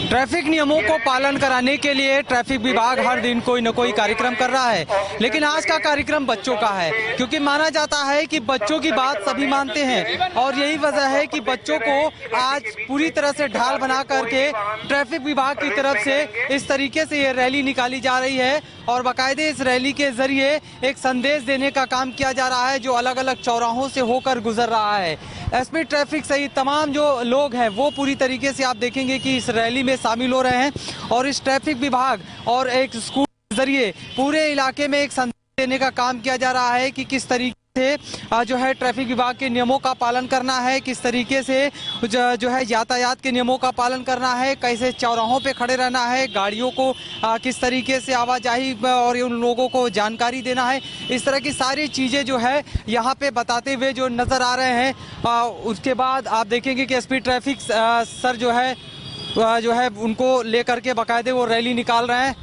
Traffic नियमों को पालन कराने के लिए ट्रैफिक विभाग हर दिन कोई न कोई कार्यक्रम कर रहा है, लेकिन आज का कार्यक्रम बच्चों का है, क्योंकि माना जाता है कि बच्चों की बात सभी मानते हैं और यही वजह है कि बच्चों को आज पूरी तरह से ढाल बना करके ट्रैफिक विभाग की तरफ से इस तरीके से ये रैली निकाली जा रही है और बाकायदे इस रैली के जरिए एक संदेश देने का काम किया जा रहा है जो अलग अलग चौराहों से होकर गुजर रहा है। एसपी ट्रैफिक सहित तमाम जो लोग हैं वो पूरी तरीके से आप देखेंगे कि इस रैली में शामिल हो रहे हैं और इस ट्रैफिक विभाग और एक स्कूल के जरिए पूरे इलाके में एक संदेश देने का काम किया जा रहा है कि किस तरीके से जो है ट्रैफिक विभाग के नियमों का पालन करना है, किस तरीके से जो है यातायात के नियमों का पालन करना है, कैसे चौराहों पे खड़े रहना है, गाड़ियों को किस तरीके से आवाजाही और उन लोगों को जानकारी देना है। इस तरह की सारी चीज़ें जो है यहाँ पे बताते हुए जो नज़र आ रहे हैं। उसके बाद आप देखेंगे कि एसपी ट्रैफिक सर जो है उनको लेकर के बाकायदे वो रैली निकाल रहे हैं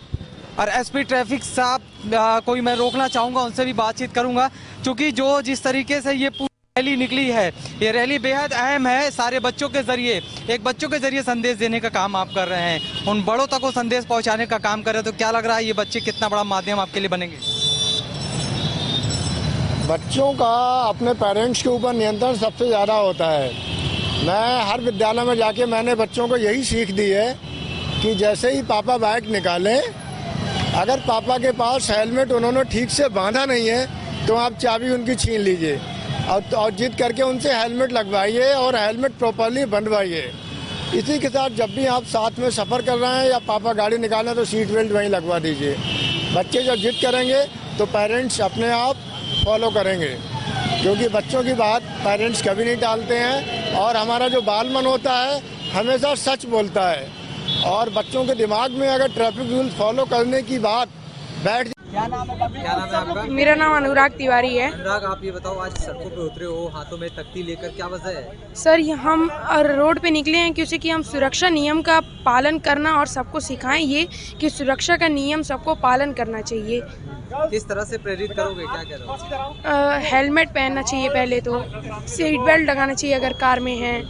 और एसपी ट्रैफिक साहब कोई मैं रोकना चाहूँगा, उनसे भी बातचीत करूँगा, क्योंकि जो जिस तरीके से ये पूरी रैली निकली है, ये रैली बेहद अहम है। सारे बच्चों के जरिए बच्चों के जरिए संदेश देने का काम आप कर रहे हैं, उन बड़ों तक वो संदेश पहुंचाने का काम कर रहे हैं। तो क्या लग रहा है ये बच्चे कितना बड़ा माध्यम आपके लिए बनेंगे? बच्चों का अपने पेरेंट्स के ऊपर नियंत्रण सबसे ज़्यादा होता है। मैं हर विद्यालय में जाके मैंने बच्चों को यही सीख दी है कि जैसे ही पापा बाइक निकालें, अगर पापा के पास हेलमेट उन्होंने ठीक से बांधा नहीं है तो आप चाबी उनकी छीन लीजिए और जिद करके उनसे हेलमेट लगवाइए और हेलमेट प्रॉपरली बंधवाइए। इसी के साथ जब भी आप साथ में सफ़र कर रहे हैं या पापा गाड़ी निकाल रहे हैं तो सीट बेल्ट वहीं लगवा दीजिए। बच्चे जब जिद करेंगे तो पेरेंट्स अपने आप फॉलो करेंगे, क्योंकि बच्चों की बात पेरेंट्स कभी नहीं टालते हैं और हमारा जो बाल मन होता है हमेशा सच बोलता है। और बच्चों के दिमाग में अगर ट्रैफिक रूल फॉलो करने की बात बैठ। क्या नाम है आपका? मेरा नाम अनुराग तिवारी है। अनुराग, आप ये बताओ, आज सड़कों पे उतरे हो हाथों में तख्ती लेकर, क्या वजह है? सर, हम रोड पे निकले हैं क्योंकि हम सुरक्षा नियम का पालन करना और सबको सिखाएं ये कि सुरक्षा का नियम सबको पालन करना चाहिए। किस तरह से प्रेरित करोगे, क्या कह रहे हो? हेलमेट पहनना चाहिए, पहले तो सीट बेल्ट लगाना चाहिए अगर कार में है,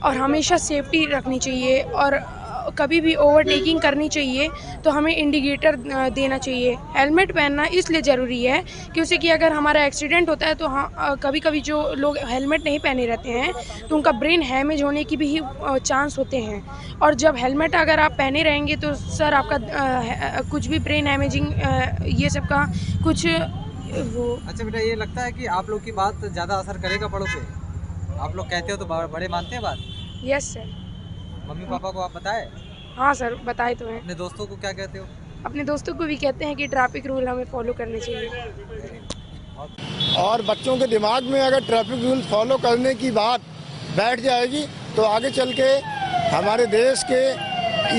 और हमेशा सेफ्टी रखनी चाहिए और कभी भी ओवरटेकिंग करनी चाहिए तो हमें इंडिकेटर देना चाहिए। हेलमेट पहनना इसलिए ज़रूरी है क्योंकि अगर हमारा एक्सीडेंट होता है तो हाँ, कभी कभी जो लोग हेलमेट नहीं पहने रहते हैं तो उनका ब्रेन डैमेज होने की भी चांस होते हैं, और जब हेलमेट अगर आप पहने रहेंगे तो सर आपका कुछ भी ब्रेन डैमेजिंग ये सब का कुछ वो। अच्छा बेटा, ये लगता है कि आप लोग की बात ज़्यादा असर करेगा बड़ों पे? आप लोग कहते हो तो बड़े मानते हैं बात? Yes sir. मम्मी पापा को आप बताए? हाँ सर, बताए तो हैं। अपने दोस्तों को क्या कहते हो? अपने दोस्तों को भी कहते हैं कि ट्रैफिक रूल हमें फॉलो करने चाहिए। और बच्चों के दिमाग में अगर ट्रैफिक रूल फॉलो करने की बात बैठ जाएगी तो आगे चल के हमारे देश के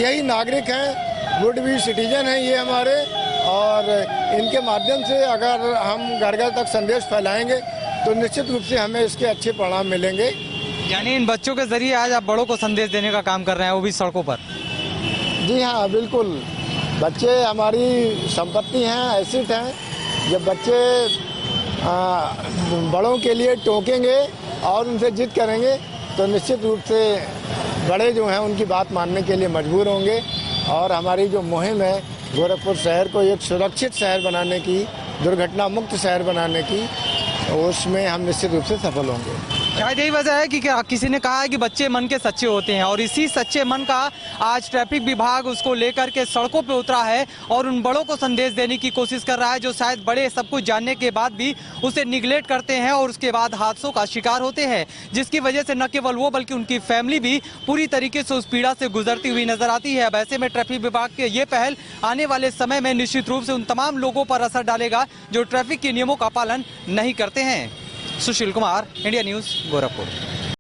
यही नागरिक हैं, वुड बी सिटीजन हैं ये हमारे, और इनके माध्यम से अगर हम घर घर तक संदेश फैलाएंगे तो निश्चित रूप से हमें इसके अच्छे परिणाम मिलेंगे। यानी इन बच्चों के जरिए आज आप बड़ों को संदेश देने का काम कर रहे हैं, वो भी सड़कों पर? जी हाँ, बिल्कुल। बच्चे हमारी संपत्ति हैं, एसेट हैं। जब बच्चे बड़ों के लिए टोकेंगे और उनसे जिद करेंगे तो निश्चित रूप से बड़े जो हैं उनकी बात मानने के लिए मजबूर होंगे और हमारी जो मुहिम है गोरखपुर शहर को एक सुरक्षित शहर बनाने की, दुर्घटना मुक्त शहर बनाने की, उसमें हम निश्चित रूप से सफल होंगे। शायद यही वजह है कि किसी ने कहा है कि बच्चे मन के सच्चे होते हैं और इसी सच्चे मन का आज ट्रैफिक विभाग उसको लेकर के सड़कों पे उतरा है और उन बड़ों को संदेश देने की कोशिश कर रहा है जो शायद बड़े सब कुछ जानने के बाद भी उसे निगलेक्ट करते हैं और उसके बाद हादसों का शिकार होते हैं, जिसकी वजह से न केवल वो बल्कि उनकी फैमिली भी पूरी तरीके से उस पीड़ा से गुजरती हुई नजर आती है। अब ऐसे में ट्रैफिक विभाग के ये पहल आने वाले समय में निश्चित रूप से उन तमाम लोगों पर असर डालेगा जो ट्रैफिक के नियमों का पालन नहीं करते हैं। Sushil Kumar, India news, Gorakhpur.